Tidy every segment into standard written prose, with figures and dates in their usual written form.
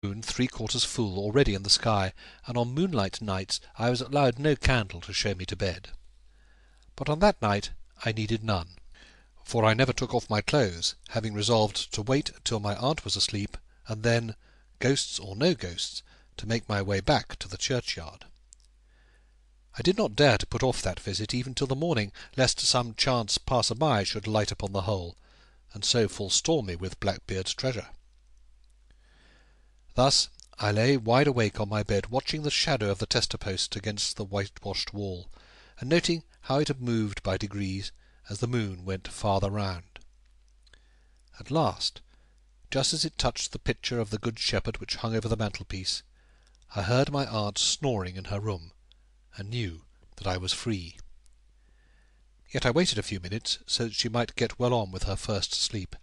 moon 3/4 full already in the sky, and on moonlight nights I was allowed no candle to show me to bed. But on that night I needed none, for I never took off my clothes, having resolved to wait till my aunt was asleep, and then, ghosts or no ghosts, to make my way back to the churchyard. I did not dare to put off that visit even till the morning, lest some chance passer-by should light upon the whole, and so forestall me with Blackbeard's treasure. Thus I lay wide awake on my bed, watching the shadow of the tester-post against the whitewashed wall, and noting how it had moved by degrees as the moon went farther round. At last, just as it touched the picture of the Good Shepherd which hung over the mantelpiece, I heard my aunt snoring in her room, and knew that I was free. Yet I waited a few minutes, so that she might get well on with her first sleep,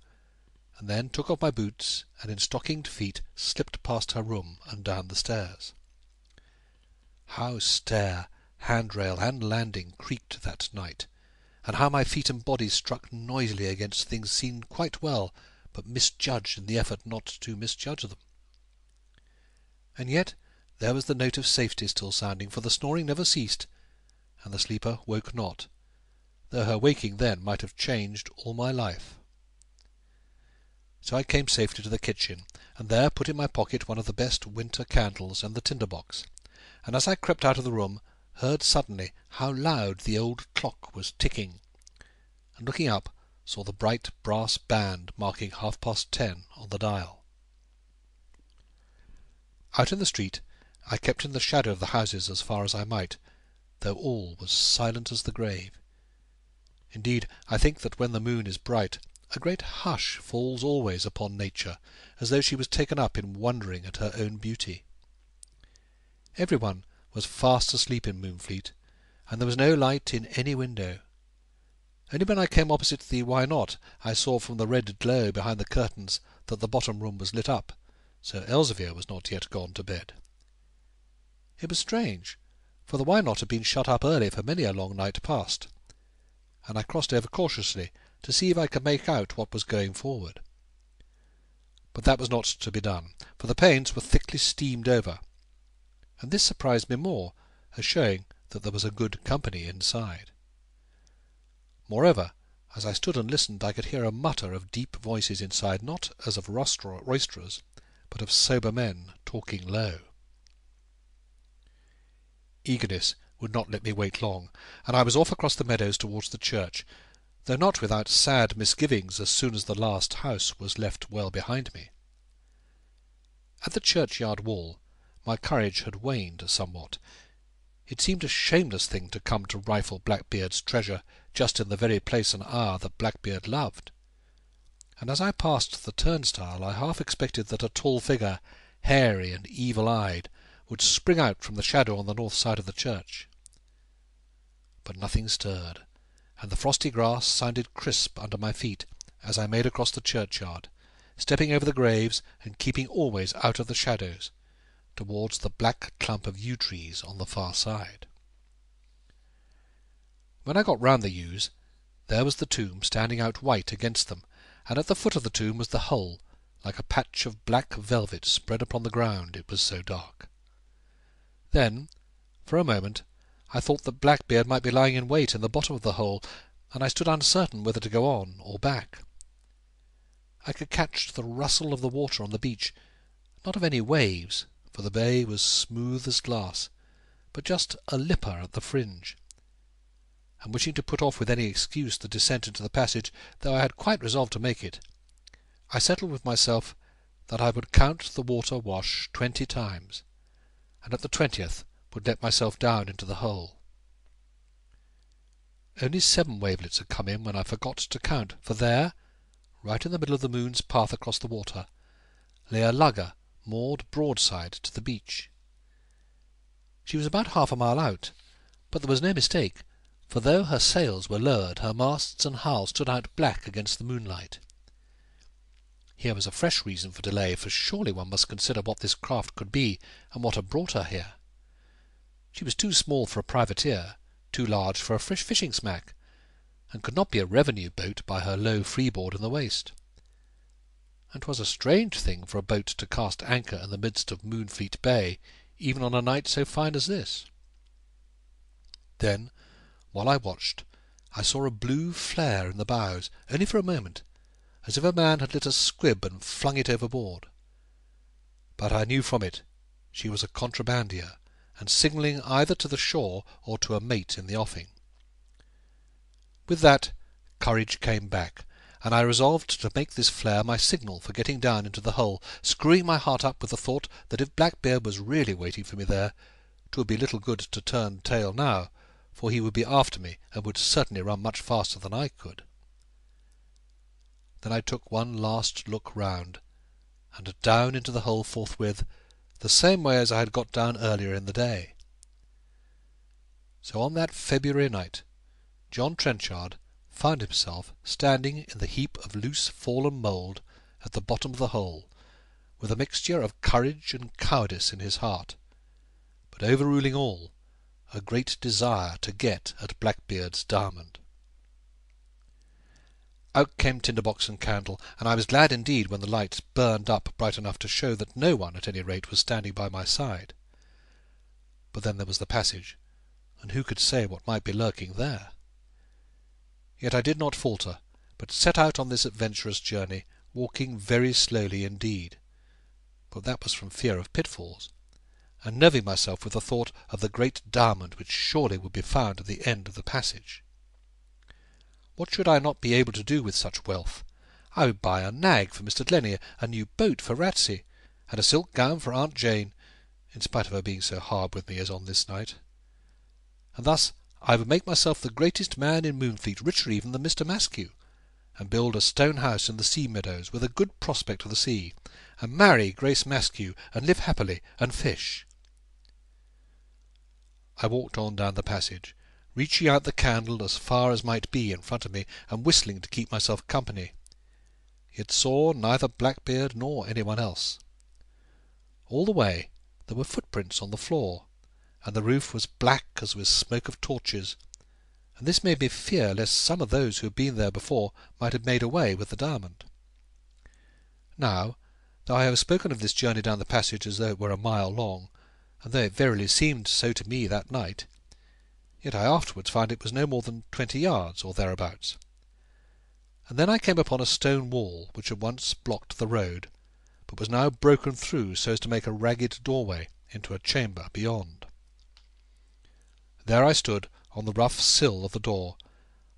and then took off my boots, and in stockinged feet slipped past her room and down the stairs. How stair, handrail, and landing creaked that night, and how my feet and body struck noisily against things seen quite well, but misjudged in the effort not to misjudge them. And yet there was the note of safety still sounding, for the snoring never ceased, and the sleeper woke not, though her waking then might have changed all my life. So I came safely to the kitchen, and there put in my pocket one of the best winter candles and the tinder-box, and as I crept out of the room, heard suddenly how loud the old clock was ticking, and looking up, saw the bright brass band marking 10:30 on the dial. Out in the street I kept in the shadow of the houses as far as I might, though all was silent as the grave. Indeed, I think that when the moon is bright, a great hush falls always upon nature, as though she was taken up in wondering at her own beauty. Every one was fast asleep in Moonfleet, and there was no light in any window. Only when I came opposite the Why Not, I saw from the red glow behind the curtains that the bottom room was lit up, so Elzevir was not yet gone to bed. It was strange, for the Why Not had been shut up early for many a long night past, and I crossed over cautiously to see if I could make out what was going forward. But that was not to be done, for the panes were thickly steamed over, and this surprised me more, as showing that there was a good company inside. Moreover, as I stood and listened, I could hear a mutter of deep voices inside, not as of roisterers, but of sober men talking low. Eagerness would not let me wait long, and I was off across the meadows towards the church, though not without sad misgivings as soon as the last house was left well behind me. At the churchyard wall my courage had waned somewhat. It seemed a shameless thing to come to rifle Blackbeard's treasure just in the very place and hour that Blackbeard loved, and as I passed the turnstile I half expected that a tall figure, hairy and evil-eyed, would spring out from the shadow on the north side of the church. But nothing stirred, and the frosty grass sounded crisp under my feet as I made across the churchyard, stepping over the graves and keeping always out of the shadows, towards the black clump of yew trees on the far side. When I got round the yews, there was the tomb standing out white against them, and at the foot of the tomb was the hole, like a patch of black velvet spread upon the ground, it was so dark. Then, for a moment, I thought that Blackbeard might be lying in wait in the bottom of the hole, and I stood uncertain whether to go on or back. I could catch the rustle of the water on the beach, not of any waves, for the bay was smooth as glass, but just a lipper at the fringe. And wishing to put off with any excuse the descent into the passage, though I had quite resolved to make it, I settled with myself that I would count the water wash 20 times, and at the 20th would let myself down into the hole. Only 7 wavelets had come in when I forgot to count, for there, right in the middle of the moon's path across the water, lay a lugger moored broadside to the beach. She was about half a mile out, but there was no mistake, for though her sails were lowered, her masts and hull stood out black against the moonlight. Here was a fresh reason for delay, for surely one must consider what this craft could be, and what had brought her here. She was too small for a privateer, too large for a fishing smack, and could not be a revenue boat by her low freeboard in the waist. and 'twas a strange thing for a boat to cast anchor in the midst of Moonfleet Bay, even on a night so fine as this. Then, while I watched, I saw a blue flare in the bows, only for a moment, as if a man had lit a squib and flung it overboard. But I knew from it she was a contrabandier, and signalling either to the shore or to a mate in the offing. With that, courage came back, and I resolved to make this flare my signal for getting down into the hull, screwing my heart up with the thought that if Blackbeard was really waiting for me there, 'twould be little good to turn tail now, for he would be after me, and would certainly run much faster than I could. Then I took one last look round, and down into the hull forthwith, the same way as I had got down earlier in the day. So on that February night, John Trenchard found himself standing in the heap of loose fallen mould at the bottom of the hole, with a mixture of courage and cowardice in his heart, but overruling all, a great desire to get at Blackbeard's diamond. Out came tinderbox and candle, and I was glad indeed when the light burned up bright enough to show that no one, at any rate, was standing by my side. But then there was the passage, and who could say what might be lurking there? Yet I did not falter, but set out on this adventurous journey, walking very slowly indeed, but that was from fear of pitfalls, and nerving myself with the thought of the great diamond which surely would be found at the end of the passage. What should I not be able to do with such wealth? I would buy a nag for Mr. Glennie, a new boat for Ratsey, and a silk gown for Aunt Jane, in spite of her being so hard with me as on this night. And thus I would make myself the greatest man in Moonfleet, richer even than Mr. Maskew, and build a stone house in the sea meadows, with a good prospect of the sea, and marry Grace Maskew, and live happily, and fish. I walked on down the passage, reaching out the candle as far as might be in front of me, and whistling to keep myself company, yet saw neither Blackbeard nor anyone else. All the way there were footprints on the floor, and the roof was black as with smoke of torches, and this made me fear lest some of those who had been there before might have made away with the diamond. Now, though I have spoken of this journey down the passage as though it were a mile long, and though it verily seemed so to me that night, yet I afterwards found it was no more than 20 yards or thereabouts. And then I came upon a stone wall which had once blocked the road, but was now broken through so as to make a ragged doorway into a chamber beyond. There I stood on the rough sill of the door,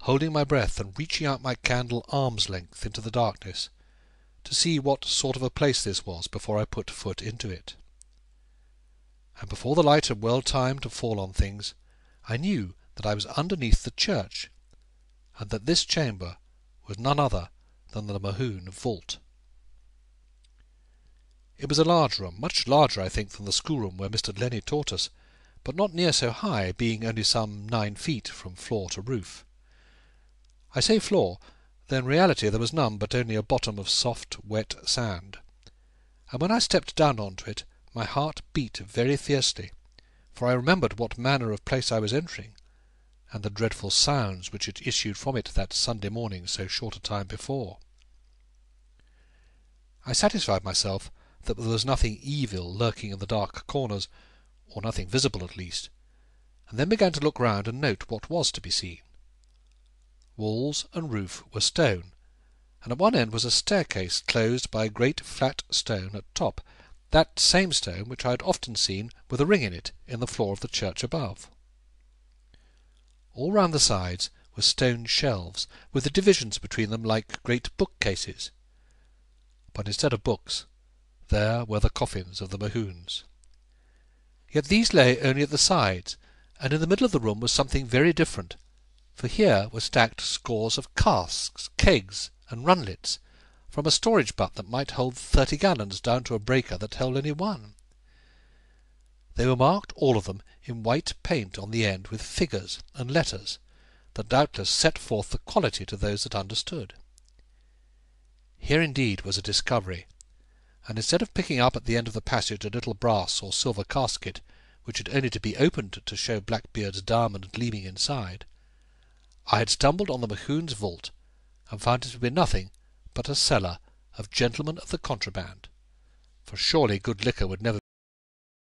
holding my breath and reaching out my candle arm's length into the darkness, to see what sort of a place this was before I put foot into it. And before the light had well time to fall on things, I knew that I was underneath the church, and that this chamber was none other than the Mohune vault. It was a large room, much larger, I think, than the schoolroom where Mr. Glennie taught us, but not near so high, being only some 9 feet from floor to roof. I say floor, though in reality there was none but only a bottom of soft, wet sand, and when I stepped down onto it, my heart beat very fiercely, for I remembered what manner of place I was entering, and the dreadful sounds which had issued from it that Sunday morning so short a time before. I satisfied myself that there was nothing evil lurking in the dark corners, or nothing visible at least, and then began to look round and note what was to be seen. Walls and roof were stone, and at one end was a staircase closed by a great flat stone at top, that same stone which I had often seen with a ring in it in the floor of the church above. All round the sides were stone shelves, with the divisions between them like great bookcases, but instead of books there were the coffins of the Mohunes. Yet these lay only at the sides, and in the middle of the room was something very different, for here were stacked scores of casks, kegs, and runlets, from a storage butt that might hold 30 gallons down to a breaker that held only 1. They were marked, all of them, in white paint on the end with figures and letters, that doubtless set forth the quality to those that understood. Here indeed was a discovery, and instead of picking up at the end of the passage a little brass or silver casket, which had only to be opened to show Blackbeard's diamond gleaming inside, I had stumbled on the Mohune's vault, and found it to be nothing but a cellar of gentlemen of the contraband, for surely good liquor would never